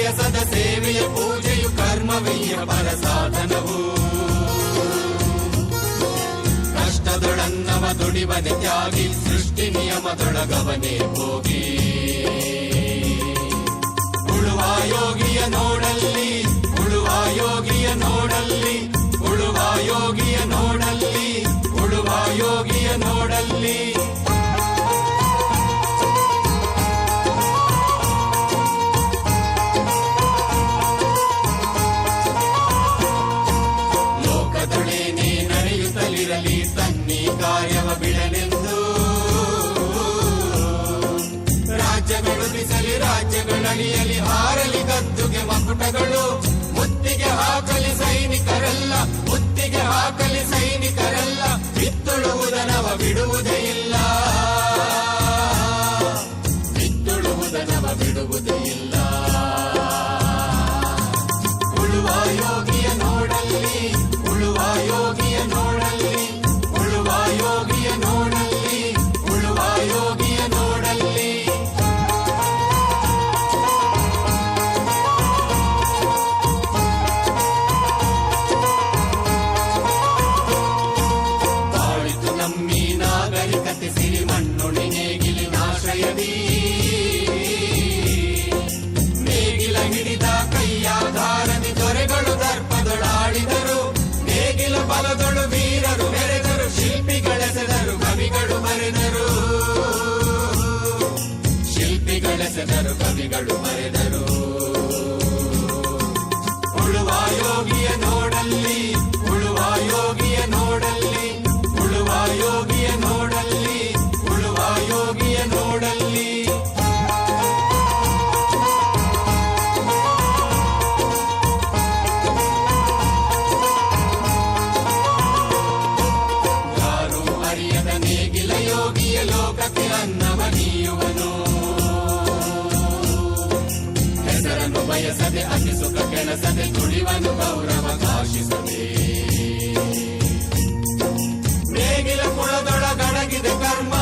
ಬಯಸದ ಸೇವೆಯ ಪೂಜೆಯು ಕರ್ಮವೀಯ ಪರ ಸಾಧನವು. ಕಷ್ಟದೊಳನ್ನವ ದುಡಿವನೆ ತ್ಯಾಗಿ ಸೃಷ್ಟಿ ನಿಯಮದೊಳಗವನೇ ಹೋಗಿ. ಉಳುವ ಯೋಗಿಯ ನೋಡಲ್ಲಿ, ಉಳುವ ಯೋಗಿಯ ನೋಡಲ್ಲಿ, ಉಳುವ ಯೋಗಿಯ ನೋಡಲ್ಲಿ, ಉಳುವ ಯೋಗಿಯ ನೋಡಲ್ಲಿ. ಲೋಕದೊಳೇನೇ ನಡೆಯುತ್ತಲಿರಲಿ ತನ್ನಿ ಕಾರ್ಯವ ಬಿಡನೆಂದು. ರಾಜ್ಯಗಳು ಬಿಸಲಿ ರಾಜ್ಯಗಳಳಿಯಲಿ ಹಾರಲಿ ಗದ್ದುಗೆ ಮಕುಟಗಳು. ಮುತ್ತಿಗೆ ಹಾಕಲಿ ಸೈನಿಕರೆಲ್ಲ, ಮುತ್ತಿಗೆ ಹಾಕಲಿ ಸೈನಿಕರೆಲ್ಲ. ಬಿತ್ತುಳುವುದನವ ಬಿಡುವುದೇ ಇಲ್ಲ, ಬಿತ್ತುಳುವುದನವ ಬಿಡುವುದೇ ಇಲ್ಲ. ಉಳುವ ಯೋಗಿಯ ನೋಡಲ್ಲಿ, ಉಳುವ ಯೋಗಿಯ ನೋಡಲ್ಲಿ, ಉಳುವ ಯೋಗಿಯ ನೋಡಲ್ಲಿ, ಉಳುವ ಯೋಗಿಯ ನೋಡಲ್ಲಿ. ಬಾಳಿತು ನಮ್ಮಿ ನಾಗರಿಕತೆ ಸಿರಿ ಮಣ್ಣುಣಿ ನೇಗಿಲಿನ ಆಶ್ರಯದಿ. ನೇಗಿಲ ಹಿಡಿದ ಕೈಯಾಧಾರದಿ ದೊರೆಗಳು ದರ್ಪದೊಳಾಡಿದರು. ನೇಗಿಲ ಬಲದೊಳು ವೀರರು ಮೆರೆದರು. ಶಿಲ್ಪಿಗಳೆಸೆದರು ಕವಿಗಳು ಬರೆದರು. ಶಿಲ್ಪಿಗಳೆಸೆದರು ಕವಿಗಳು ಬರೆದರು. ಉಳುವ ಯೋಗಿಯ ನೋಡಲ್ಲಿ, ಉಳುವ ಯೋಗಿಯ ನೋಡಲ್ಲಿ, ಉಳುವ ಯೋಗಿಯ ನೋಡಲ್ಲಿ, ಉಳುವ ಯೋಗಿಯ ನೋಡಲ್ಲಿ. ಯಾರು ಅರಿಯದ ನೇಗಿಲ ಯೋಗಿಯ ಲೋಕಕ್ಕೆ ಅನ್ನವ ನೀಯುವನು. ಹೆಸರನ್ನು ಬಯಸದೆ ಅತಿ ಸುಖ ಕೆಣಸದೆ ದುಡಿವನು ಗೌರವ ಕಾಶಿಸದೆ. ನೇಗಿಲ ಕುಳದೊಳಗಡಗಿದೆ ಕರ್ಮ